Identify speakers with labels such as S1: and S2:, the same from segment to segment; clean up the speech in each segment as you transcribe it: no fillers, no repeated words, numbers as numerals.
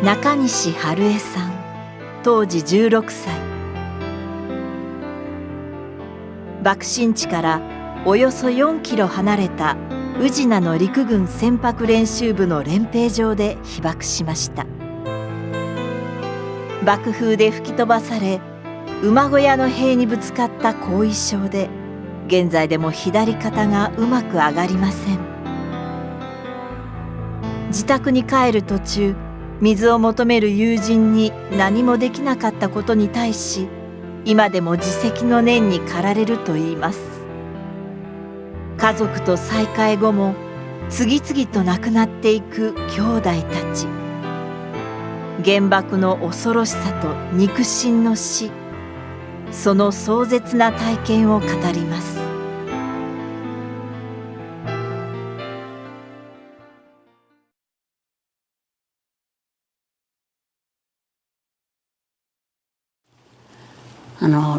S1: 中西春江さん、当時16歳。爆心地からおよそ4キロ離れた宇品の陸軍船舶練習部の練兵場で被爆しました。爆風で吹き飛ばされ、馬小屋の塀にぶつかった後遺症で、現在でも左肩がうまく上がりません。自宅に帰る途中、水を求める友人に何もできなかったことに対し、今でも自責の念に駆られるといいます。家族と再会後も次々と亡くなっていく兄弟たち。原爆の恐ろしさと肉親の死、その壮絶な体験を語ります。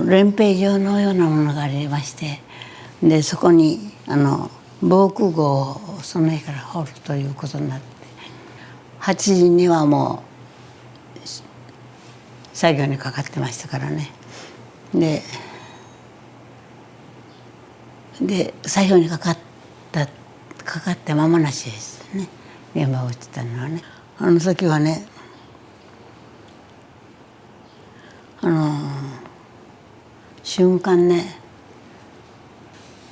S2: 練兵場のようなものがありまして、でそこに防空壕をその日から掘るということになって、8時にはもう作業にかかってましたからね。で作業にかかって間もなしですね、現場を打ってたのはね。あの時はね、瞬間ね、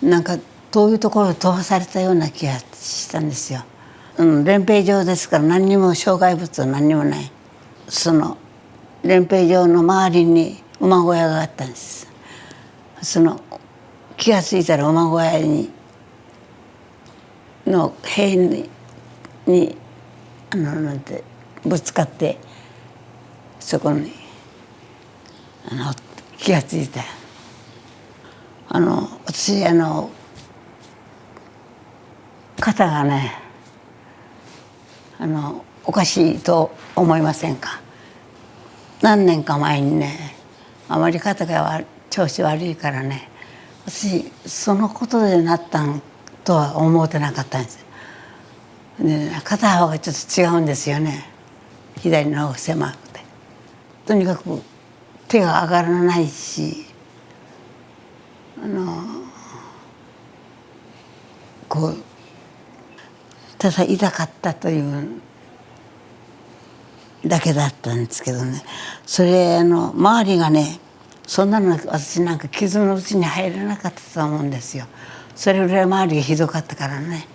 S2: なんか遠いところを飛ばされたような気がしたんですよ。練兵場ですから何にも障害物は何にもない。その練兵場の周りに馬小屋があったんです。気が付いたら馬小屋の塀になんてぶつかって、そこに気が付いた。私肩がねおかしいと思いませんか。何年か前にね、あまり肩が調子悪いからね、私そのことでなったんとは思ってなかったんです。で肩幅がちょっと違うんですよね。左の方が狭くて、とにかく手が上がらないし、ただ痛かったというだけだったんですけどね。それ周りがね、そんなの私なんか傷のうちに入らなかったと思うんですよ。それぐらい周りがひどかったからね。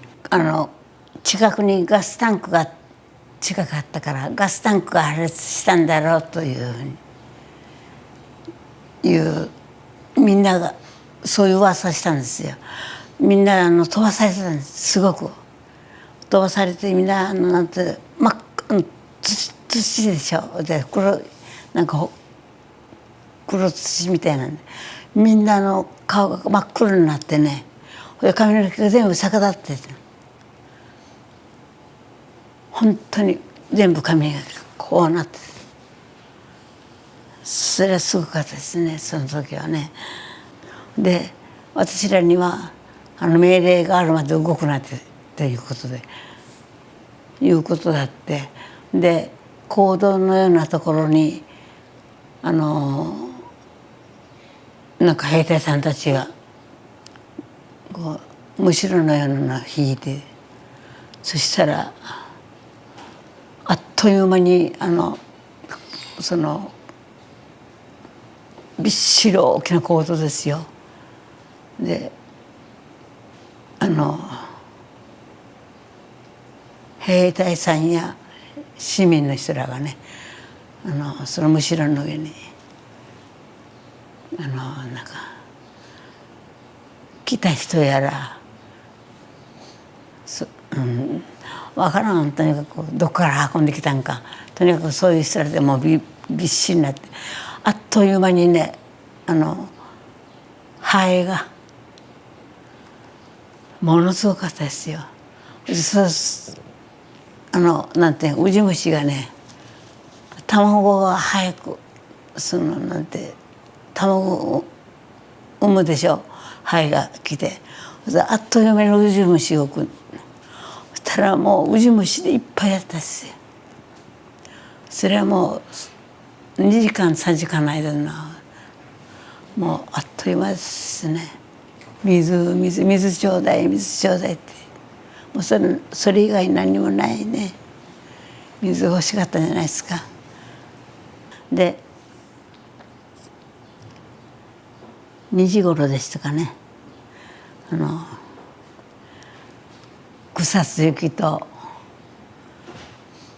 S2: 近くにガスタンクが近かったから、ガスタンクが破裂したんだろうというみんながそういう噂したんですよ。みんな飛ばされてたんです。すごく飛ばされて、みんななんて土でしょ。でなんか黒土みたいなんで、みんな顔が真っ黒になってね、髪の毛が全部逆立ってて、本当に全部髪がこうなってて、それはすごかったですね、その時はね。で私らには命令があるまで動くなということだって、で講堂のようなところになんか兵隊さんたちがむしろのようなのを引いて、そしたらあっという間にびっしり大きな講堂ですよ。で兵隊さんや市民の人らがね、そのむしろの上になんか来た人やら分からん、とにかくどこから運んできたんか、とにかくそういう人らでもうびっしりになって、あっという間にね肺がものすごかったですよ。なんてウジ虫がね、卵が早くなんて卵を産むでしょ。肺が来て、あっという間にウジ虫をそしたらもうウジ虫でいっぱいだったんですよ。それはもう2時間3時間の間のもうあっという間ですね。水ちょうだい水ちょうだいって、もうそれ以外何もないね。水欲しかったんじゃないですか。で2時頃でしたかね、草津行きと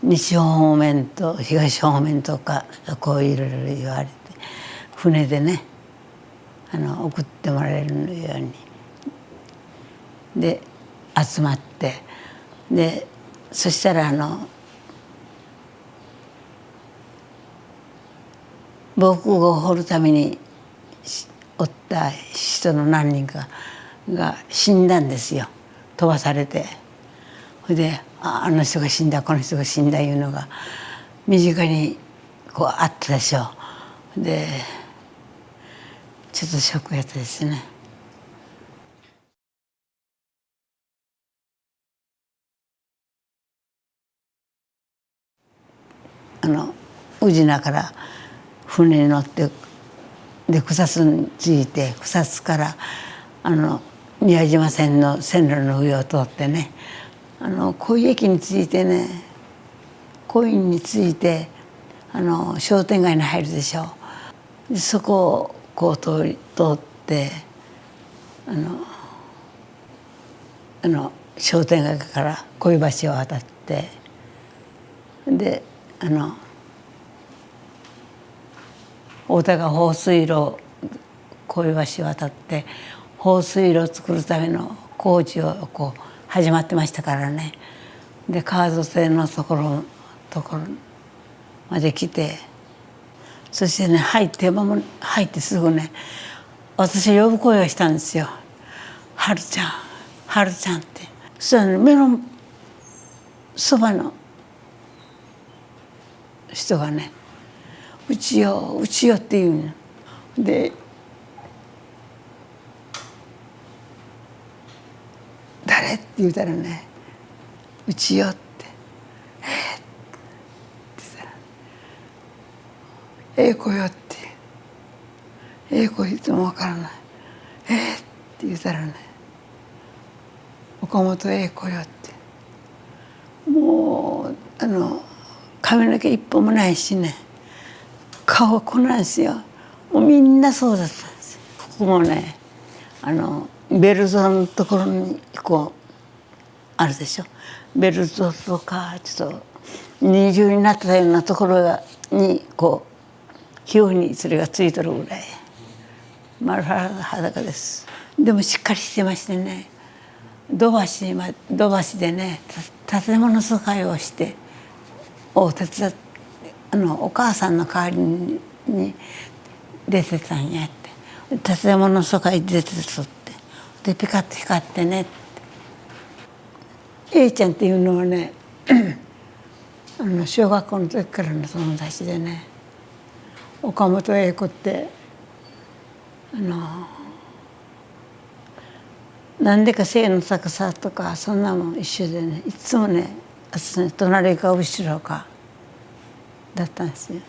S2: 西方面と東方面とかこういろいろ言われて、船でね送ってもらえるようにで集まって、でそしたら防空壕を掘るためにおった人の何人かが死んだんですよ、飛ばされて。それであの人が死んだこの人が死んだいうのが身近にこうあったでしょう。でちょっとショックやったですね。宇品から船に乗ってで草津に着いて、草津から宮島線の線路の上を通ってね、小井駅に着いてね、小井に着いて商店街に入るでしょう。でそこをこう通って商店街から小井橋を渡って、で太田が放水路小井橋を渡って放水路を作るための工事をこう始まってましたからね。で川戸線のところまで来て、そしてね入ってすぐね、私呼ぶ声をしたんですよ。はるちゃんはるちゃんって。そしたらね、目のそばの人がね「うちようちよ」って言うので、誰って言うたらね「うちよ」って「って言ったら「英子よ」って「英子いつもわからない」って言うたらね「岡本英子よ」って、もう髪の毛一本もないしね、顔はこんなんですよ。もうみんなそうだったんですよ。ここもねベルトのところにこうあるでしょ。ベルトとかちょっと二重になったようなところにこう皮膚にそれがついとるぐらい丸裸です。でもしっかりしてましてね、土橋でね建物疎開をしてを手伝ってお母さんの代わりに出てたんやって、建物疎開出てとってでピカッと光ってねって。A ちゃんっていうのはね小学校の時からの友達でね、岡本英子ってなんでか背の高さとかそんなもん一緒でね、いつもね隣か後ろかだったんですよ。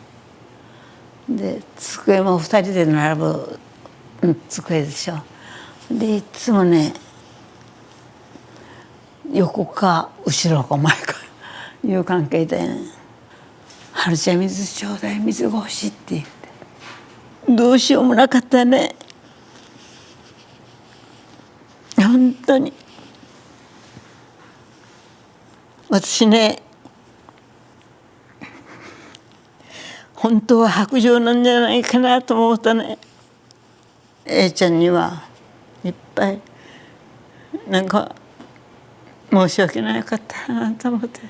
S2: で机も2人で並ぶ机でしょ。でいつもね横か後ろか前かいう関係でね「はるちゃん水ちょうだい水が欲しい」って言って、どうしようもなかったね本当に。私ね本当は白状なんじゃないかなと思ったね。A ちゃんにはいっぱいなんか申し訳なかったなと思って。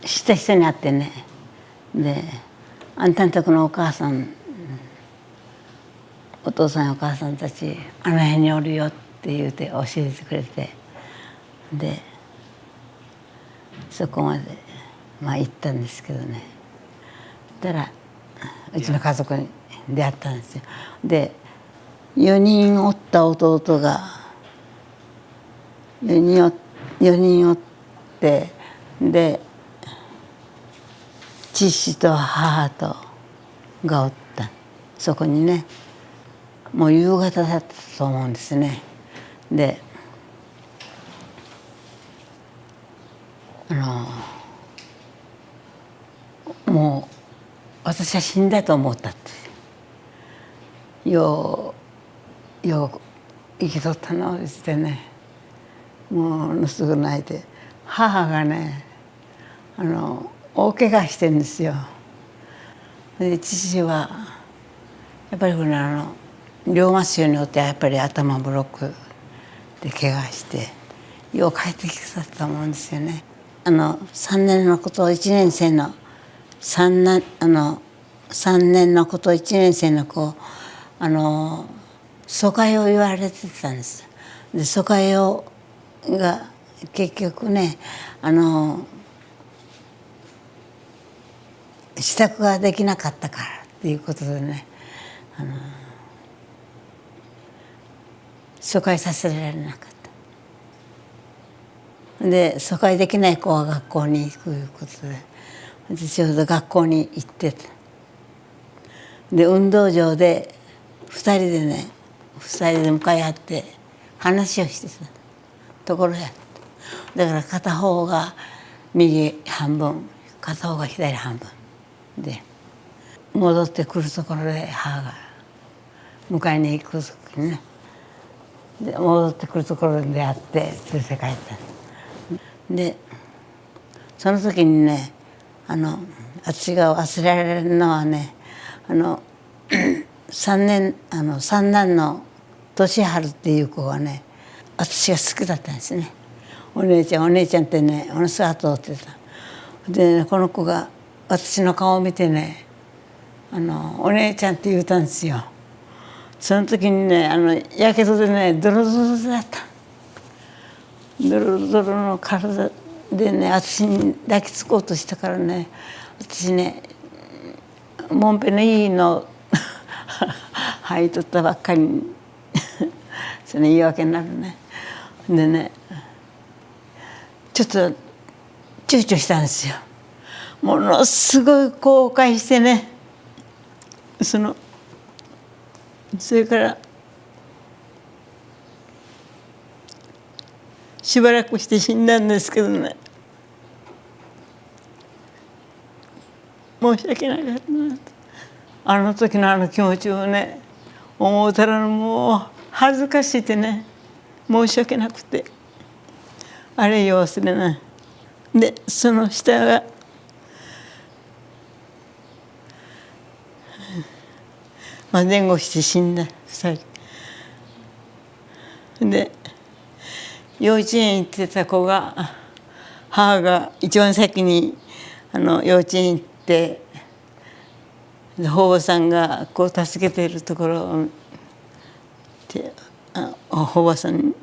S2: 知った人に会ってね、で「あんたんとこのお母さんお父さんお母さんたちあの辺におるよ」って言うて教えてくれて、でそこまで行ったんですけどね。そしたらうちの家族に出会ったんですよ。で4人おった弟が4人おって、で父と母とがおった。そこにね、もう夕方だったと思うんですね。でもう私は死んだと思ったって。よう生きとったのをしてね、ものすごく泣いて、母がね大怪我してるんですよ。で父はやっぱりリウマチによってやっぱり頭ブロックで怪我してよう帰ってきたと思うんですよね。3年のことを1年生の3年のこと1年生の子疎開を言われてたんです。で疎開が結局ね支度ができなかったからっていうことでね疎開させられなかった。で疎開できない子は学校に行くということで、ちょうど学校に行ってた。で運動場で2人で向かい合って話をしてたところやった。だから片方が右半分片方が左半分で戻ってくるところで母が迎えに行く時にね、で戻ってくるところで出会って連れて帰った。でその時にね私が忘れられるのはね三男の俊春っていう子がね私が好きだったんですね。お姉ちゃんってねものすごい後を追ってた。でこの子が私の顔を見てねお姉ちゃんって言うたんですよ。その時にねやけどでねドロドロだった。ドロドロの体でね私に抱きつこうとしたからね、私ねもんぺのいいの履いとったばっかりにそれ言い訳になるね。でねちょっと躊躇したんですよ。ものすごい後悔してね、それからしばらくして死んだんですけどね、申し訳なかったなと。あの時の気持ちをね思うたらもう恥ずかしいってね、申し訳なくてあれよ忘れない。でその下が前後して死んだ2人で、幼稚園行ってた子が母が一番先に幼稚園行って保母さんがこう助けているところを見て保母さんに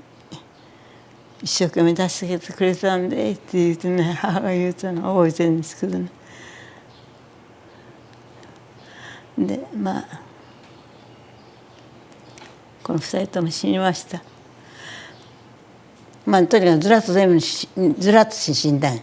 S2: 一生懸命助けてくれたんでって言ってね、母が言うたのを覚えてるんですけどね。でこの2人とも死にました。とにかくずらっとして死んだん。